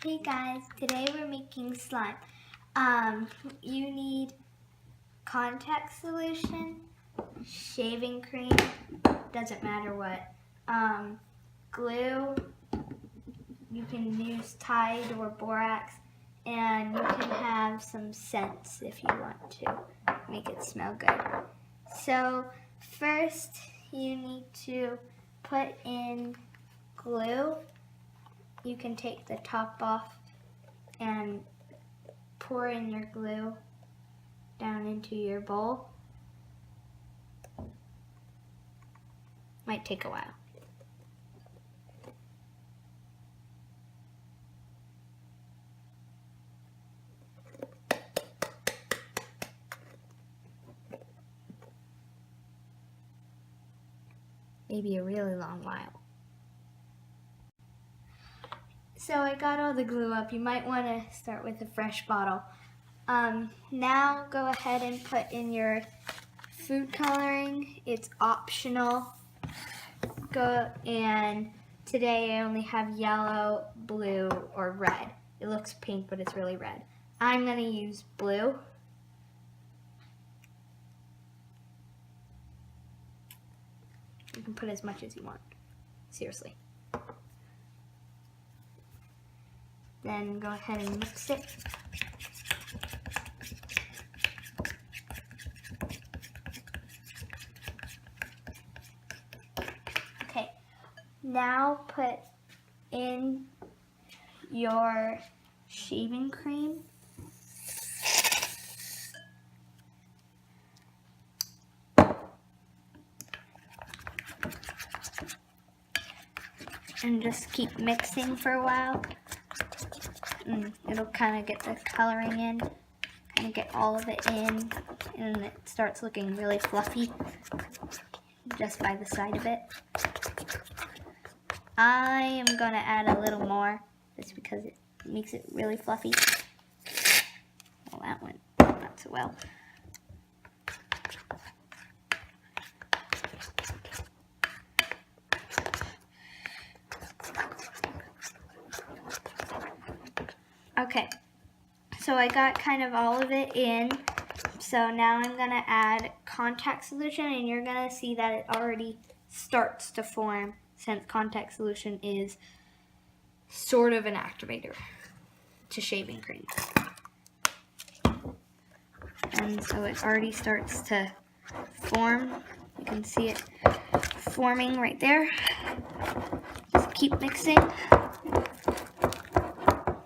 Hey guys, today we're making slime. You need contact solution, shaving cream, doesn't matter what, glue, you can use Tide or Borax, and you can have some scents if you want to make it smell good. So first you need to put in glue. You can take the top off and pour in your glue down into your bowl. Might take a while. Maybe a really long while. So I got all the glue up. You might want to start with a fresh bottle. Now go ahead and put in your food coloring. It's optional. And today I only have yellow, blue, or red. It looks pink, but it's really red. I'm going to use blue. You can put as much as you want. Seriously. Then go ahead and mix it. Okay, now put in your shaving cream. And just keep mixing for a while. It'll kind of get the coloring in, kind of get all of it in, and it starts looking really fluffy just by the side of it. I am going to add a little more just because it makes it really fluffy. Well, that went not so well. Okay, so I got kind of all of it in. So now I'm going to add contact solution, and you're going to see that it already starts to form since contact solution is sort of an activator to shaving cream. And so it already starts to form. You can see it forming right there. Just keep mixing.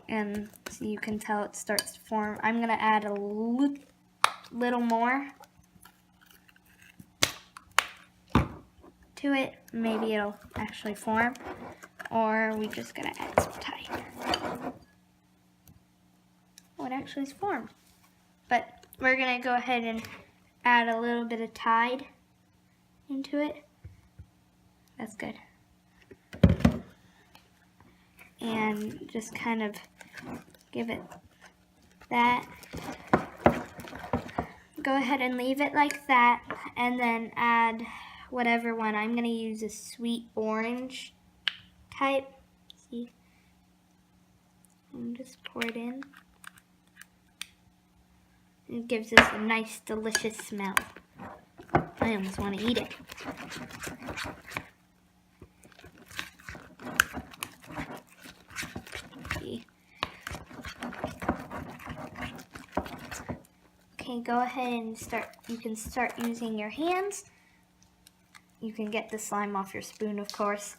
And so you can tell it starts to form. I'm going to add a little more to it. Maybe it'll actually form. Or we just going to add some Tide. Oh, it actually is formed. But we're going to go ahead and add a little bit of Tide into it. That's good. And just kind of give it that. Go ahead and leave it like that, and then add whatever one. I'm going to use a sweet orange type. See? And just pour it in. It gives us a nice, delicious smell. I almost want to eat it. Okay, go ahead and you can start using your hands. You can get the slime off your spoon, of course.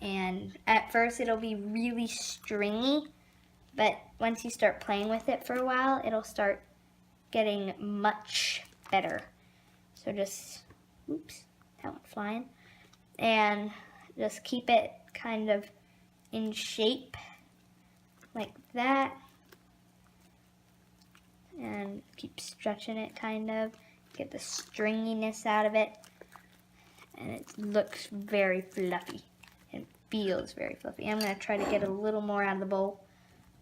And at first it'll be really stringy, but once you start playing with it for a while, it'll start getting much better. So just, oops, that went flying. And just keep it kind of in shape like that. And keep stretching it kind of. Get the stringiness out of it. And it looks very fluffy. It feels very fluffy. I'm going to try to get a little more out of the bowl.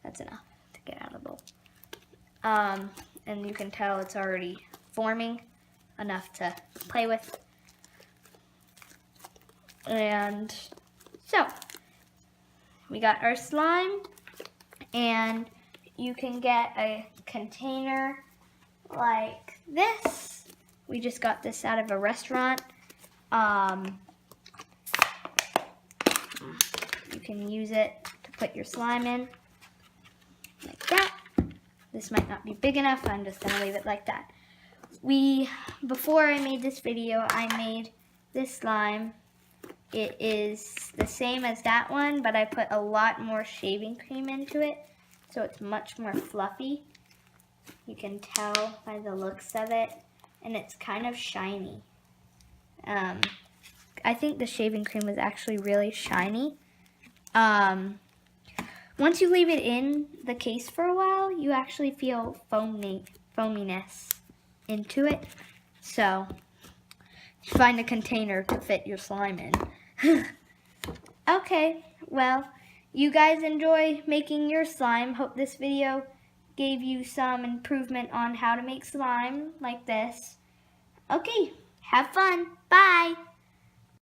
That's enough to get out of the bowl. And you can tell it's already forming enough to play with. And so, we got our slime, and you can get a container like this. We just got this out of a restaurant. You can use it to put your slime in, like that. This might not be big enough, I'm just gonna leave it like that. Before I made this video, I made this slime. It is the same as that one, but I put a lot more shaving cream into it, so it's much more fluffy. You can tell by the looks of it, and it's kind of shiny. I think the shaving cream was actually really shiny. Once you leave it in the case for a while, you actually feel foaminess into it. So, find a container to fit your slime in. Okay, well, you guys enjoy making your slime. Hope this video gave you some improvement on how to make slime like this. Okay, have fun. Bye.